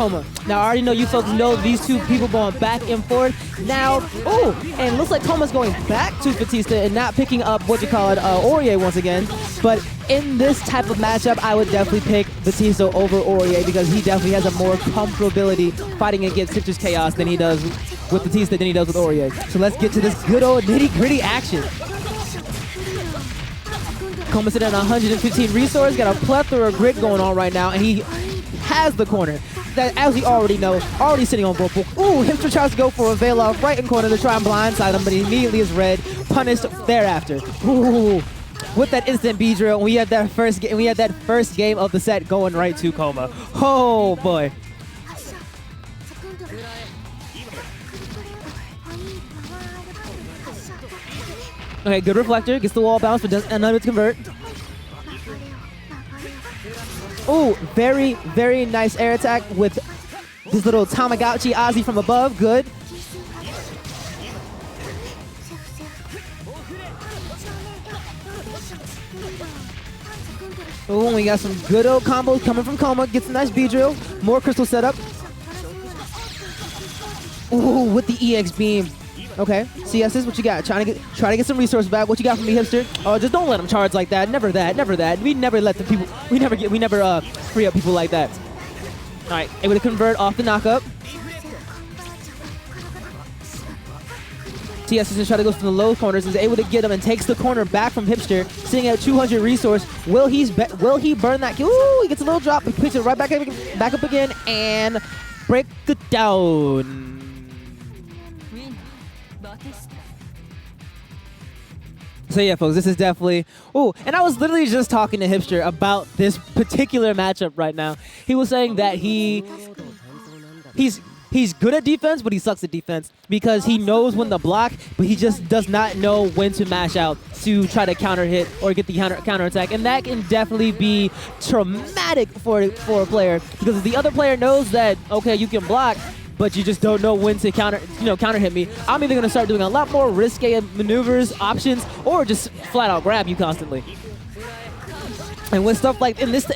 Coma. Now, I already know you folks know these two people going back and forth. Now, ooh, and it looks like Coma's going back to Vatista and not picking up Aurier once again. But in this type of matchup, I would definitely pick Vatista over Aurier because he definitely has a more comfortability fighting against Hijster's Chaos than he does with Vatista than he does with Aurier. So let's get to this good old nitty-gritty action. Coma sitting at 115 resource, got a plethora of grit going on right now, and he has the corner. That, as we already know, already sitting on Whirlpool. Ooh, Hijster tries to go for a veil off right in corner to try and blindside him, but he immediately is red, punished thereafter. Ooh, with that instant B drill, we had that first game of the set going right to Coma. Oh boy. Okay, good reflector, gets the wall bounce, but doesn't unable to convert. Ooh, very, very nice air attack with this little Tamagotchi Ozzy from above. Good. Ooh, we got some good old combos coming from Coma. Gets a nice B drill. More crystal setup. Ooh, with the EX beam. Okay, CS's, what you got? Try to get some resources back. What you got from me, Hijster? Oh, just don't let them charge like that. Never that, never that. We never let the people. We never free up people like that. All right, able to convert off the knockup. TS is trying to go from the low corners. Is able to get him and takes the corner back from Hijster, sitting at 200 resource. Will he burn that? Ooh, he gets a little drop, but picks it right back up again and break it down. So yeah, folks, this is definitely... Ooh, and I was literally just talking to Hijster about this particular matchup right now. He was saying that he's good at defense, but he sucks at defense because he knows when to block, but he just does not know when to mash out to try to counter hit or get the counter attack, and that can definitely be traumatic for a player because if the other player knows that okay, you can block, but you just don't know when to counter hit me, I'm either going to start doing a lot more risque maneuvers, options, or just flat out grab you constantly. And with stuff like with this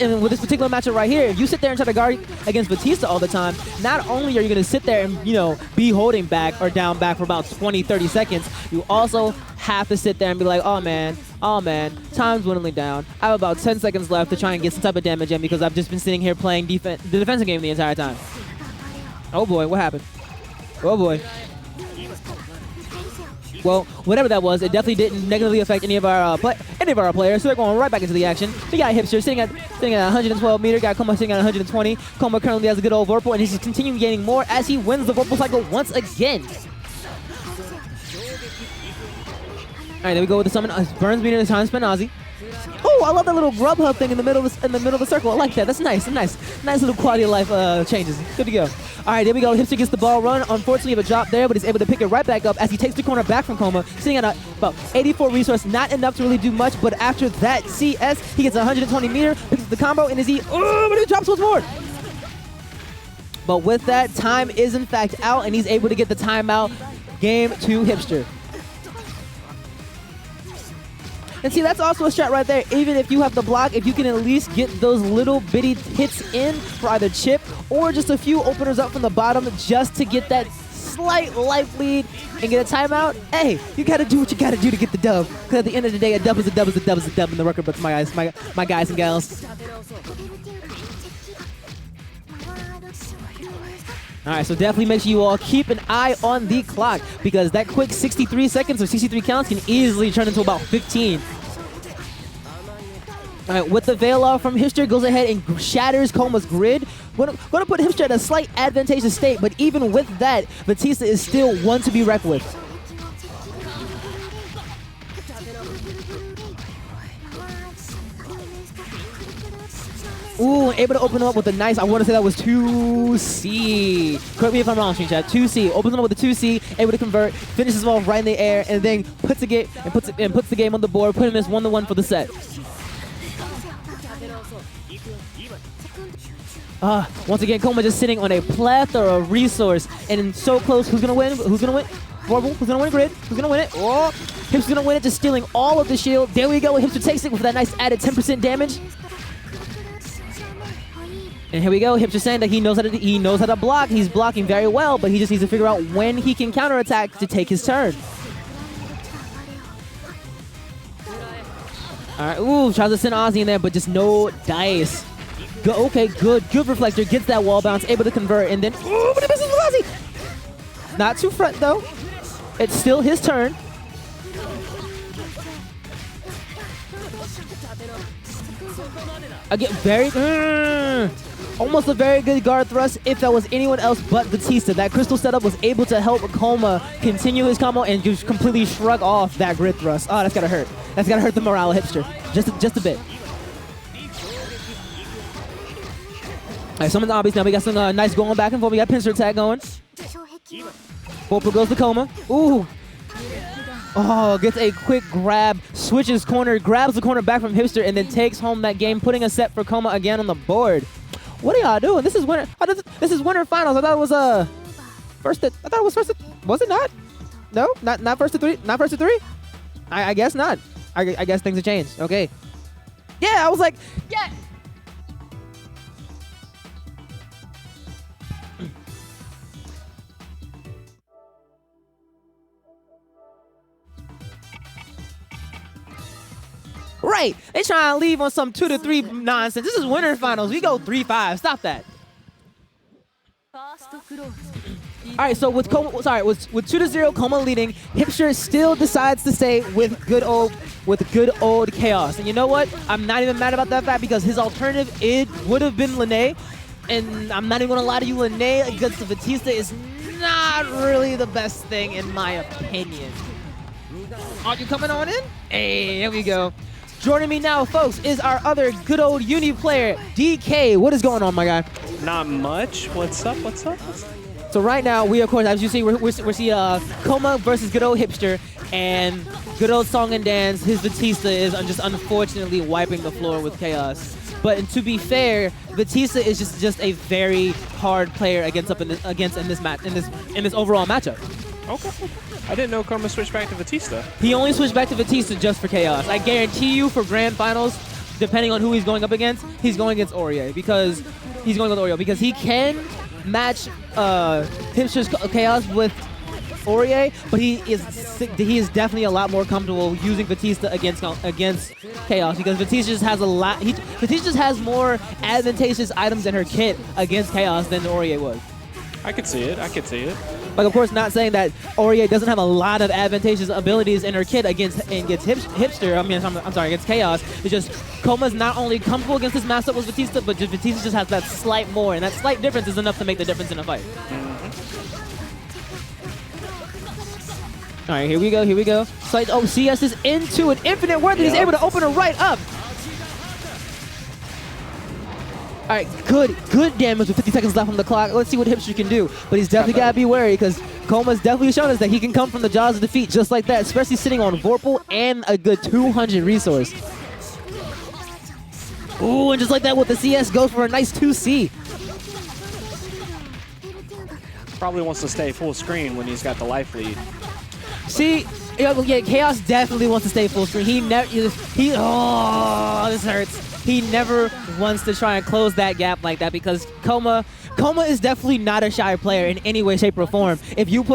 particular matchup right here, if you sit there and try to guard against Vatista all the time, not only are you going to sit there and be holding back or down back for about 20-30 seconds, you also have to sit there and be like, oh man, time's dwindling down. I have about 10 seconds left to try and get some type of damage in because I've just been sitting here playing the defensive game the entire time. Oh boy, what happened? Oh boy. Well, whatever that was, it definitely didn't negatively affect any of our players, so they're going right back into the action. We got Hijster sitting at 112 meter, got Coma sitting at 120. Coma currently has a good old Vorpal, and he's just continuing gaining more as he wins the Vorpal cycle once again. All right, there we go with the summon. Burns meter this time, spin Ozzy. Oh, I love that little grub hub thing in the middle of the circle. I like that. That's nice. Nice little quality of life changes. Good to go. All right, there we go. Hijster gets the ball run. Unfortunately, you have a drop there, but he's able to pick it right back up as he takes the corner back from Coma, sitting at about 84 resource. Not enough to really do much, but after that CS, he gets 120 meter, picks up the combo, and but he drops once more. But with that, time is in fact out, and he's able to get the timeout. Game to Hijster. And see, that's also a strat right there. Even if you have the block, if you can at least get those little bitty hits in for either chip or just a few openers up from the bottom just to get that slight life lead and get a timeout, hey, you got to do what you got to do to get the dub. Because at the end of the day, a dub is a dub is a dub is a dub in the record books, my guys and gals. All right, so definitely make sure you all keep an eye on the clock because that quick 63 seconds or 63 counts can easily turn into about 15. All right, with the veil off from Hijster, goes ahead and shatters Coma's grid. Going to put Hijster at a slight advantageous state, but even with that, Vatista is still one to be reckoned with. Ooh, able to open him up with a nice, I want to say that was 2C. Correct me if I'm wrong, stream chat. 2C. Opens him up with a 2C, able to convert, finishes him off right in the air, and then puts the game on the board, putting him as 1-1 for the set. Once again, Coma just sitting on a plethora of resource, and so close. Who's gonna win? Who's gonna win? Vorpal. Who's gonna win grid? Who's gonna win it? Oh, Hijster's gonna win it, just stealing all of the shield. There we go. Hijster takes it with that nice added 10% damage. And here we go. Hijster saying that he knows how to block. He's blocking very well, but he just needs to figure out when he can counterattack to take his turn. All right. Ooh, tries to send Ozzy in there, but just no dice. Okay, good reflector. Gets that wall bounce, able to convert, and then ooh, but he misses with Ozzy. Not too front though. It's still his turn. Again, almost a very good guard thrust if that was anyone else but Vatista. That crystal setup was able to help Coma continue his combo and just completely shrug off that grid thrust. Oh, that's gotta hurt. That's gotta hurt the morale of Hijster. Just a bit. All right, someone's obvious now. We got some nice going back and forth. We got pincer attack going. Vorpal goes to Coma. Ooh. Oh, gets a quick grab, switches corner, grabs the corner back from Hijster, and then takes home that game, putting a set for Coma again on the board. What are y'all doing? This is winter. This is winter finals. I thought it was first. I thought it was first. Was it not? No, not first to three. Not first to three. I guess not. I guess things have changed. Okay. Yeah, I was like, yeah. Right, they trying to leave on some 2 to 3 nonsense. This is winter finals. We go 3-5. Stop that. All right, so with Coma, with 2-0 Coma leading, Hijster still decides to stay with good old Chaos. And you know what? I'm not even mad about that fact because his alternative would have been Lene, and I'm not even gonna lie to you, Lene against the Vatista is not really the best thing in my opinion. Are you coming on in? Hey, here we go. Joining me now, folks, is our other good old Uni player, DK. What is going on, my guy? Not much. What's up? What's up? So right now, we, of course, as you see, we're seeing Coma versus good old Hijster, and good old Song and Dance. His Vatista is just unfortunately wiping the floor with Chaos. But to be fair, Vatista is just a very hard player against in this overall matchup. Okay. I didn't know Coma switched back to Vatista. He only switched back to Vatista just for Chaos. I guarantee you for grand finals, depending on who he's going up against, he's going against Aurier because he can match Hijster's Chaos with Aurier, but he is definitely a lot more comfortable using Vatista against Chaos because Vatista just has Vatista just has more advantageous items in her kit against Chaos than Aurier would. I could see it. Like, of course, not saying that Aurier doesn't have a lot of advantageous abilities in her kit against Hijster. I'm sorry, against Chaos. It's just Coma's not only comfortable against this matchup with Vatista, but Vatista just has that slight more, and that slight difference is enough to make the difference in a fight. All right, here we go. So, CS is into an infinite worth, and he's able to open it right up. All right, good damage with 50 seconds left on the clock. Let's see what Hijster can do. But he's definitely got to be wary because Coma's definitely shown us that he can come from the jaws of defeat just like that, especially sitting on Vorpal and a good 200 resource. Ooh, and just like that with the CS, goes for a nice 2C. Probably wants to stay full screen when he's got the life lead. See, yeah, Chaos definitely wants to stay full screen. Oh, this hurts. He never wants to try and close that gap like that because Coma is definitely not a shy player in any way, shape, or form. If you put